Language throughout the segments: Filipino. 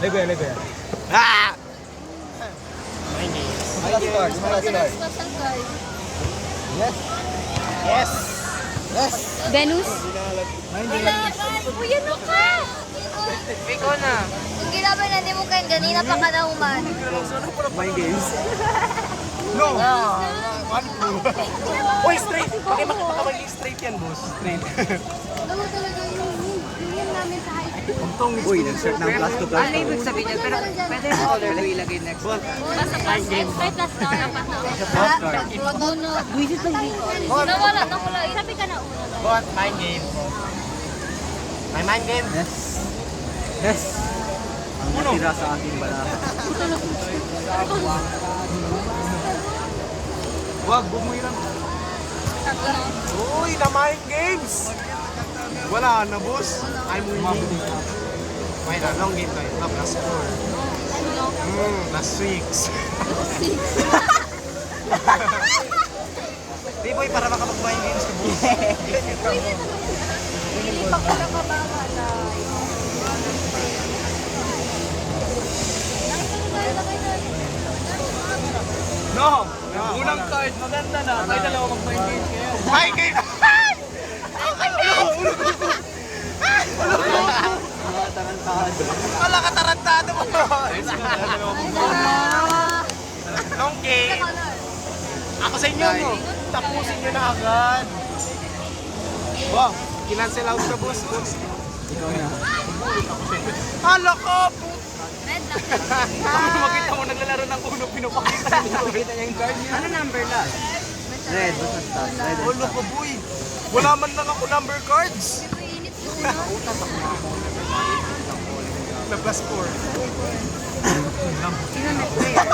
Lego yan. Ah! Last card. Yes. Yes! Yes. Venus? Wala ka! Uy, ano ka? Ikaw na. Kung ginaban na di mo kayo, ganina pa ka na human. My games. No. Uy, straight! Pakimaging straight yan, boss. Straight. Dalawa talaga yung namin sa high school. Uy, nag-start ng class to class. Ano ibig sabihin niya? Pero pwede na color ko ilagay next one. Basta plus X, may plus na ka pa na. Uno. Buisit lang dito. Nawala. Sabi ka na uno. What? Mind game. My mind game. Yes. Yes. Ang natira sa aking balahan. Wag, bumuhay lang. Uy, na mind games! Wala na, boss. I'm winning. May na, long game tayo. Plus 4. Plus 6. Di boy, para makapag-mind games ka, boss. Ilipak ko lang kababa na. No! Unang card, maganda na. May dalawa mag-mind games kayo. Mind game! Wala ka tarantado mo. Long game. Ako sa inyo, no? Tapusin nyo na agad. Wow, kinancel out na, boss. Ikaw na. Hala ko! Red lang. Makita mo naglalaro ng uno, pinapakita niya. Makita niya yung card niya. Ano number last? Red, basta stop. Red. Hala ko, boy. Wala man lang ako number cards. Init ko na. Na plus 4. Sino next player?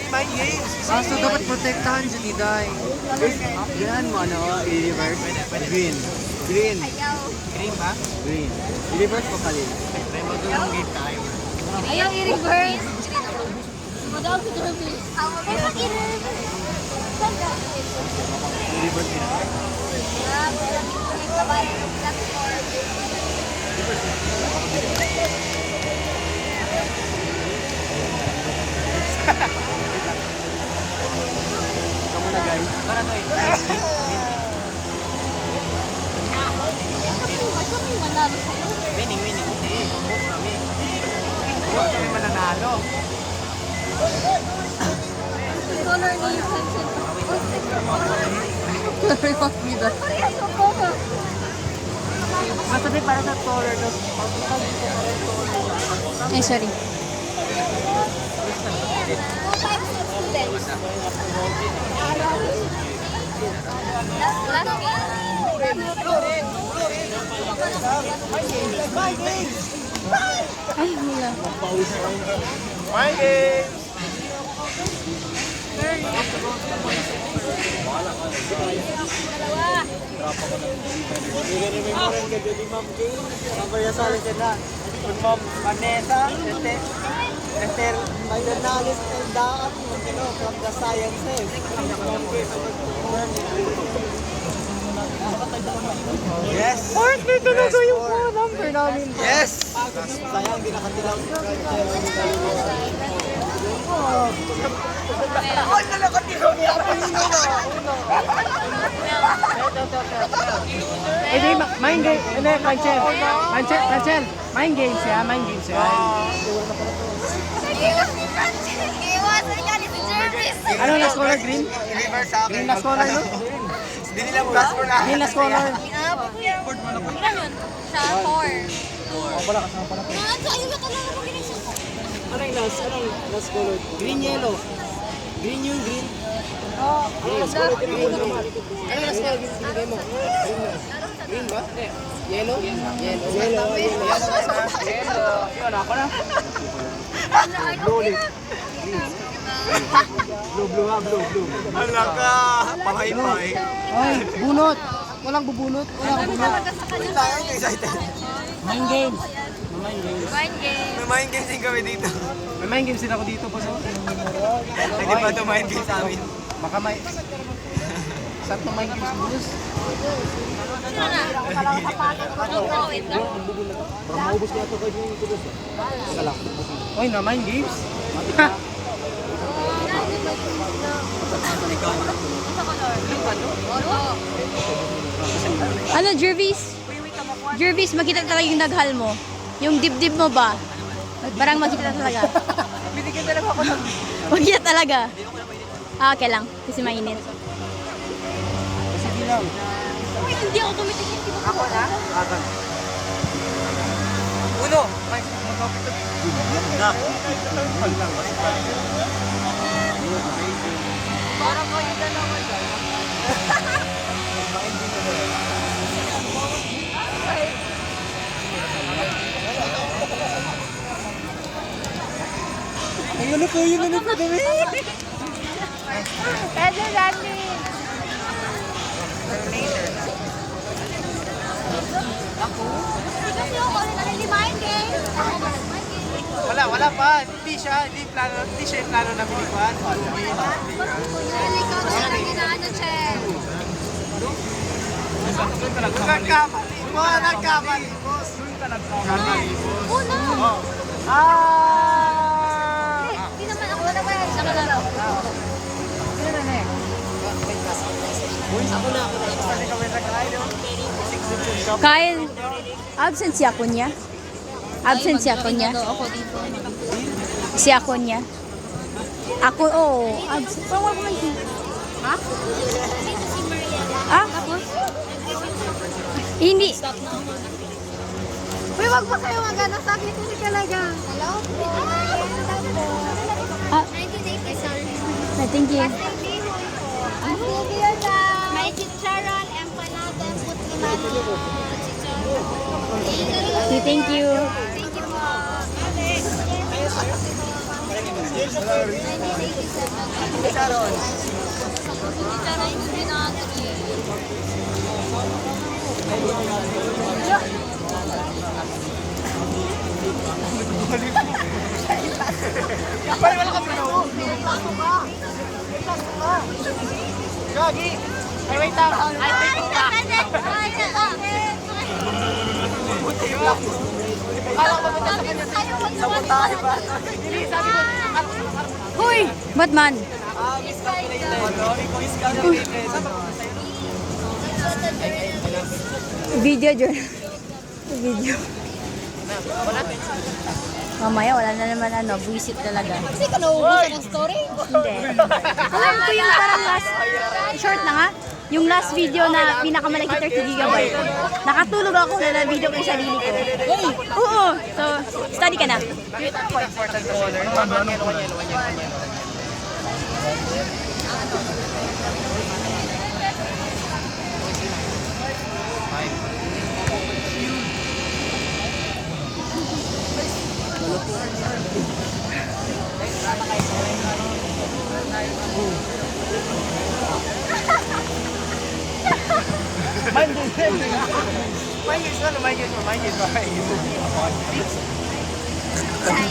My games. Ah, so dapat protektahan si Diday. Yan mo, ano, i-reverse. Green. Green. Ayaw. Green ba? Green. I-reverse ko kalil. Siyempre, mag-long game tayo. Ayaw i-reverse. Madawag ko dito. Ay, pag i-reverse. Saan ka? I-reverse ko. Ah, pero may kabayan ng plus 4. Ikaw muna, guys. Para to eh. Ay, kami manalo sa'yo. Winning. Hindi. Boss kami. Boss kami mananalo. Color ni Sunset. Parehas ako. Masabi para sa color daw. Ay, sorry. Two types of students. Last game. Ay, wala. My games. Ma'am Vanessa, Esther Magdanalis and Daat from the Sciences. Yes. Partner talaga yung number namin. Yes. Sayang, di nakatilang. Ay, nalakatilaw niya. Eh di, mind game. Ano, cancel. Cancel. Mind games yan, mind games yan. Iwasan ka ni si Jervis. Ano na scorer, green? I-reverse sa akin. Green na scorer, no? Hindi nila plus 4 na. Green na scorer. Ilan yun? Sa 4. Wala ka sa pala. Ayun na talaga mo ginisip ko. Anong last color? Green, yellow. Green yung green. Green. Ano last color binigay mo? Green ba? Yellow? Yellow. Yun, ako na. Blue. Blue. Hala ka. Pangay-pay. Ay, bunot. Walang bubunot. Walang bunot. Talaga sa kanya. Tayo excited. Mind games. Mind game. May mind games din kami dito. May mind games din ako dito, boss. Hindi pa ito mind games sa amin. Baka may... Saan pa mind games, boss? Wait lang. Oy, na mind games. Ano, Jervis? Jervis, makita talaga yung naghal mo. Yung dibdib mo ba? Parang makita talaga. Binigyan talaga ako ng... Makita talaga. Ah, okay lang. Kasi mainit. Sige lang. Uy, hindi ako tumitingin. Ako na? Atag. Uno! Ay, magkapit ito. Parang kayo dalawa lang. Ayun na po, yun na po, dami. Pwede dati. Kasi ako ulit ang hindi mind game. Wala pa. Hindi siya yung plano namin ni Juan. Hindi ko siya lang ginaano, Chen. Nagkamali. Nagkamali, boss. Una. Hindi naman ako naman. Nakalaro. Kyle, absent si ako niya. Absent si ako niya. Si ako niya. Ako, oo. Absent. Parang wala ko man. Ha? Ah? Hindi. Uy, wag pa kayo magano. Sabi ko ni talaga. Hello? Ah, 1980, sorry. thank you. May chicharon, empanada, putlimano, chicharon. Okay, thank you. Thank you po. Chicharon. Chicharon, hindi na ako Wala ka pino. Gagi. Ay, wait lang. Ay, take back. Buti lang. Akala ko ba sa kanya? Sabotahe ba? Hindi, sabi ko. Hoy! Batman! Miss calculated. Miss calculated. Video, journal. Video. Mamaya, wala na naman buwisit talaga. Kasi ka nauubusan ng story? Hindi. Alam ko yung parang last, short na nga, yung last video na pinakamalaki 30 gigabyte. Nakatulog ako na video ko yung sarili ko. Oo. So, study ka na. Important color. One yan.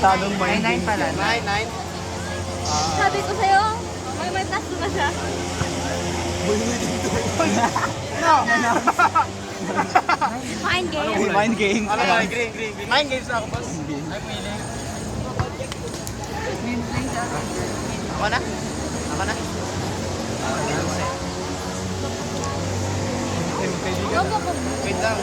Tagong mind games. 9 pala. 9. Sabi ko sa'yo, may tasto na siya. Mind game. Mind games. Ano ba? Green. Mind games na ako, boss. Ako na? Wait lang.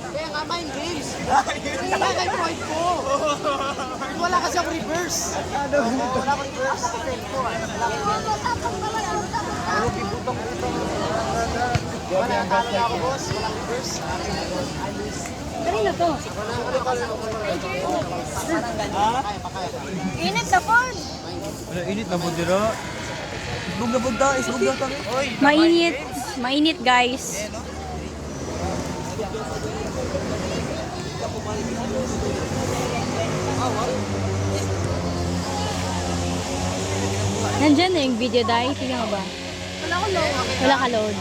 Kaya nga mind games. Kaya nga kay point ko. Wala kasi ako reverse. Wala akong reverse. Wala ang kami ako, boss. Wala reverse. Kanina to. Init na po. Init na po dira. Islog na po da. Oy, Mainit. Mainit, guys. Nandyan na yung video dahil. Tingnan mo ba? Wala ko low. Wala ka load.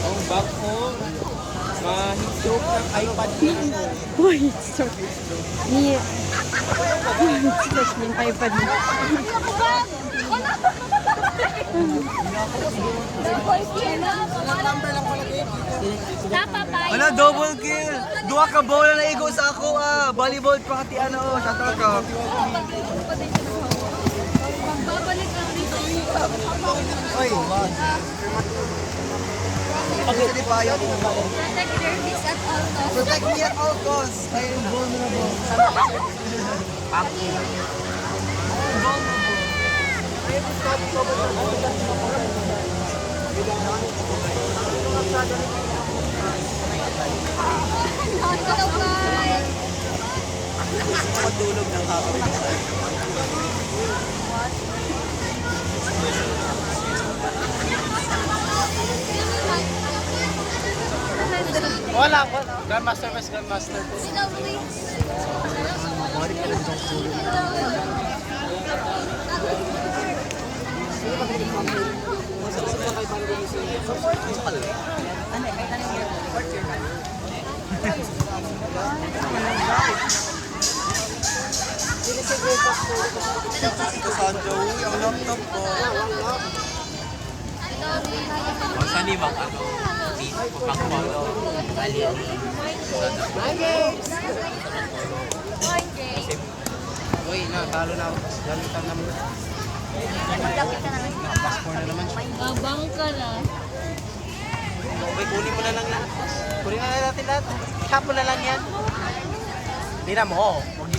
Ang back ko, mahigdog ng iPad niya. Uy, sorry. Ni... Stress mo yung iPad mo. Napapay. Ano, double kill! Duha ka bola na igo sa ako ah! Volleyball pati ano, shot ka. Babalik lang dito. Oy, man. Pagkakali pa ayaw ko. Protect their peace at all costs. Protect me at all costs. Ay, vulnerable. Not gonna fly. Pagdulog ng hapon. Wala ko. Grandmaster West, Grandmaster. Lovely. Sandro, ang laptop ko. Basta ni Bang ano, pang-follow. Uy, talo na ako. Galitan naman. Nakapaspor na naman siya. Abang ka na. Okay, kunin mo na lang lahat. Kunin na natin lahat. Ihapon na lang yan. Hindi na mo. Huwag